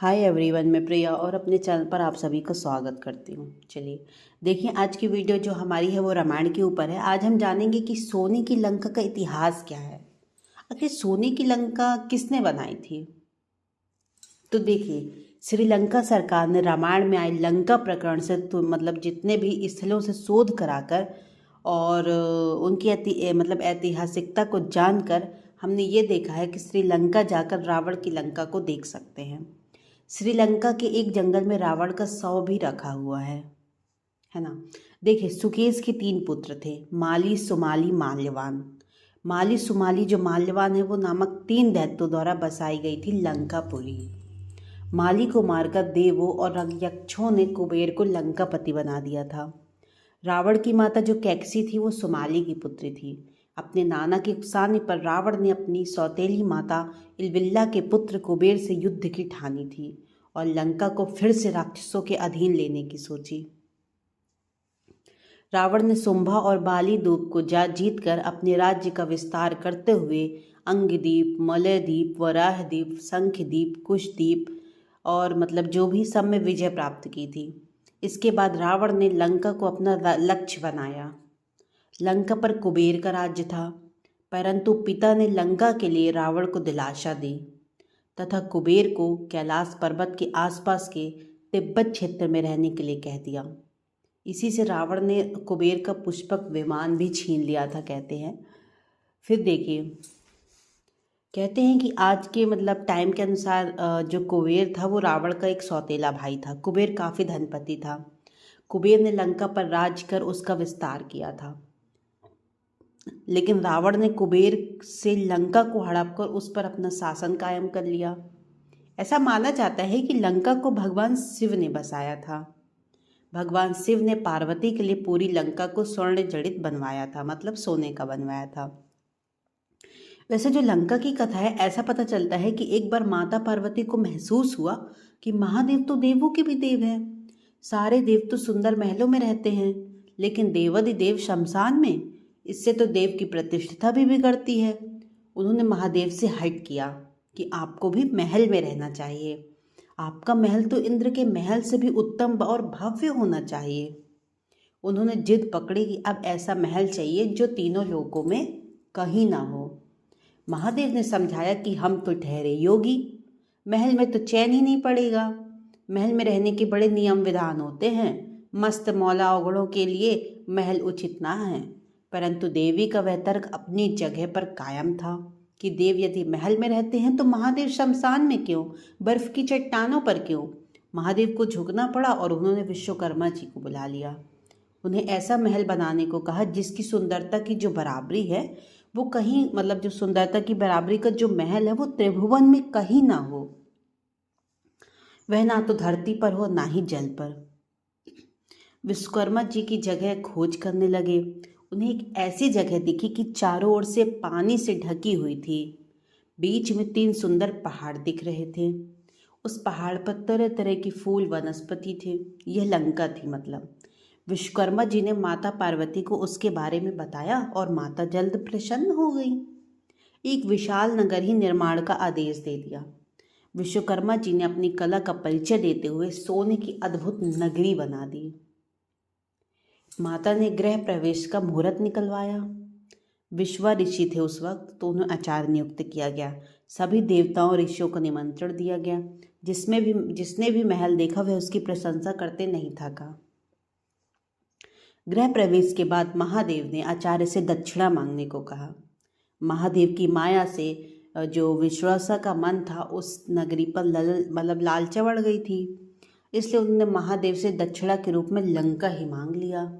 Hi everyone, मैं प्रिया और अपने चैनल पर आप सभी का स्वागत करती हूँ। चलिए देखिए, आज की वीडियो जो हमारी है वो रामायण के ऊपर है। आज हम जानेंगे कि सोने की लंका का इतिहास क्या है। आखिर सोने की लंका किसने बनाई थी। तो देखिए, श्रीलंका सरकार ने रामायण में आए लंका प्रकरण से तो मतलब जितने भी स्थलों से शोध कराकर और उनकी ऐतिहासिकता को जानकर हमने ये देखा है कि श्रीलंका जाकर रावण की लंका को देख सकते हैं। श्रीलंका के एक जंगल में रावण का शव भी रखा हुआ है ना। देखिए, सुकेश के 3 पुत्र थे, माली, सुमाली, माल्यवान। माली सुमाली जो माल्यवान है वो नामक 3 दैत्यों द्वारा बसाई गई थी लंकापुरी। माली को मारकर देवों और यक्षों ने कुबेर को लंकापति बना दिया था। रावण की माता जो कैकसी थी वो सुमाली की पुत्री थी। अपने नाना के उकसाने पर रावण ने अपनी सौतेली माता इलबिल्ला के पुत्र कुबेर से युद्ध की ठानी थी और लंका को फिर से राक्षसों के अधीन लेने की सोची। रावण ने शुंभा और बाली द्वीप को जीत कर अपने राज्य का विस्तार करते हुए अंगद्वीप, मलयद्वीप, वराहद्वीप, शंखद्वीप, कुशद्वीप और जो भी सब में विजय प्राप्त की थी। इसके बाद रावण ने लंका को अपना लक्ष्य बनाया। लंका पर कुबेर का राज्य था, परंतु पिता ने लंका के लिए रावण को दिलासा दी तथा कुबेर को कैलाश पर्वत के आसपास के तिब्बत क्षेत्र में रहने के लिए कह दिया। इसी से रावण ने कुबेर का पुष्पक विमान भी छीन लिया था, कहते हैं। फिर देखिए, कहते हैं कि आज के टाइम के अनुसार जो कुबेर था वो रावण का एक सौतेला भाई था। कुबेर काफ़ी धनपति था। कुबेर ने लंका पर राज कर उसका विस्तार किया था, लेकिन रावण ने कुबेर से लंका को हड़प कर उस पर अपना शासन कायम कर लिया। ऐसा माना जाता है कि लंका को भगवान शिव ने बसाया था। भगवान शिव ने पार्वती के लिए पूरी लंका को स्वर्ण जड़ित बनवाया था, मतलब सोने का बनवाया था। वैसे जो लंका की कथा है, ऐसा पता चलता है कि एक बार माता पार्वती को महसूस हुआ कि महादेव तो देवों के भी देव हैं। सारे देव तो सुंदर महलों में रहते हैं, लेकिन देवाधिदेव शमशान में। इससे तो देव की प्रतिष्ठा भी बिगड़ती है। उन्होंने महादेव से हट किया कि आपको भी महल में रहना चाहिए। आपका महल तो इंद्र के महल से भी उत्तम और भव्य होना चाहिए। उन्होंने जिद पकड़ी कि अब ऐसा महल चाहिए जो तीनों लोकों में कहीं ना हो। महादेव ने समझाया कि हम तो ठहरे योगी, महल में तो चैन ही नहीं पड़ेगा। महल में रहने के बड़े नियम विधान होते हैं। मस्त मौला अवगुणों के लिए महल उचित ना है। परंतु देवी का वह तर्क अपनी जगह पर कायम था कि देव यदि महल में रहते हैं तो महादेव शमशान में क्यों, बर्फ की चट्टानों पर क्यों। महादेव को झुकना पड़ा और उन्होंने विश्वकर्मा जी को बुला लिया। उन्हें ऐसा महल बनाने को कहा जिसकी सुंदरता की जो बराबरी है वो कहीं जो सुंदरता की बराबरी का जो महल है वो त्रिभुवन में कहीं ना हो। वह ना तो धरती पर हो ना ही जल पर। विश्वकर्मा जी की जगह खोज करने लगे। उन्हें एक ऐसी जगह दिखी कि चारों ओर से पानी से ढकी हुई थी। बीच में 3 सुंदर पहाड़ दिख रहे थे। उस पहाड़ पर तरह तरह की फूल वनस्पति थे। यह लंका थी। विश्वकर्मा जी ने माता पार्वती को उसके बारे में बताया और माता जल्द प्रसन्न हो गई। एक विशाल नगर ही निर्माण का आदेश दे दिया। विश्वकर्मा जी ने अपनी कला का परिचय देते हुए सोने की अद्भुत नगरी बना दी। माता ने गृह प्रवेश का मुहूर्त निकलवाया। विश्वा ऋषि थे उस वक्त, तो उन्हें आचार्य नियुक्त किया गया। सभी देवताओं ऋषियों को निमंत्रण दिया गया। जिसने भी महल देखा वह उसकी प्रशंसा करते नहीं थका। गृह प्रवेश के बाद महादेव ने आचार्य से दक्षिणा मांगने को कहा। महादेव की माया से जो विश्वासा का मन था उस नगरी पर लालचा बढ़ गई थी। इसलिए उन्होंने महादेव से दक्षिणा के रूप में लंका ही मांग लिया।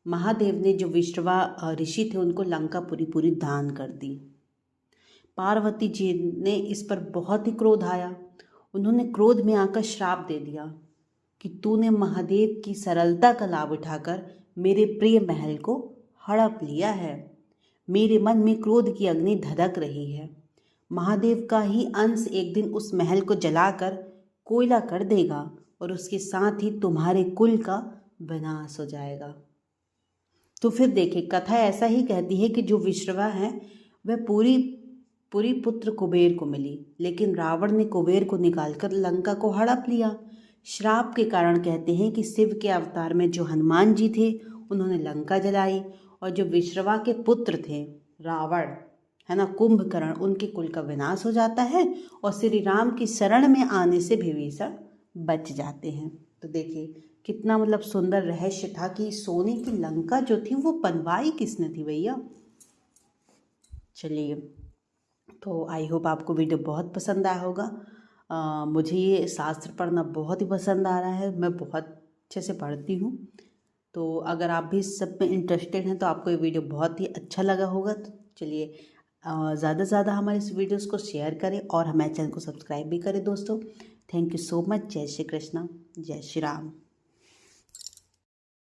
महादेव ने जो विश्वा ऋषि थे उनको लंका पूरी दान कर दी। पार्वती जी ने इस पर बहुत ही क्रोध आया। उन्होंने क्रोध में आकर श्राप दे दिया कि तूने महादेव की सरलता का लाभ उठाकर मेरे प्रिय महल को हड़प लिया है। मेरे मन में क्रोध की अग्नि धधक रही है। महादेव का ही अंश एक दिन उस महल को जलाकर कोयला कर देगा और उसके साथ ही तुम्हारे कुल का विनाश हो जाएगा। तो फिर देखिए, कथा ऐसा ही कहती है कि जो विश्रवा है वह पूरी पुरी पुत्र कुबेर को मिली, लेकिन रावण ने कुबेर को निकालकर लंका को हड़प लिया। श्राप के कारण कहते हैं कि शिव के अवतार में जो हनुमान जी थे उन्होंने लंका जलाई, और जो विश्रवा के पुत्र थे रावण, है ना, कुंभकर्ण, उनके कुल का विनाश हो जाता है और श्री राम की शरण में आने से विभीषण बच जाते हैं। तो देखिए कितना मतलब सुंदर रहस्य था कि सोने की लंका जो थी वो बनवाई किसने थी भैया। चलिए, तो आई होप आपको वीडियो बहुत पसंद आया होगा। मुझे ये शास्त्र पढ़ना बहुत ही पसंद आ रहा है, मैं बहुत अच्छे से पढ़ती हूँ। तो अगर आप भी इस सब में इंटरेस्टेड हैं तो आपको ये वीडियो बहुत ही अच्छा लगा होगा। तो चलिए, ज़्यादा से ज़्यादा हमारे इस वीडियोस को शेयर करें और हमारे चैनल को सब्सक्राइब भी करें दोस्तों। Thank you so much. जय श्री कृष्णा, जय श्री राम।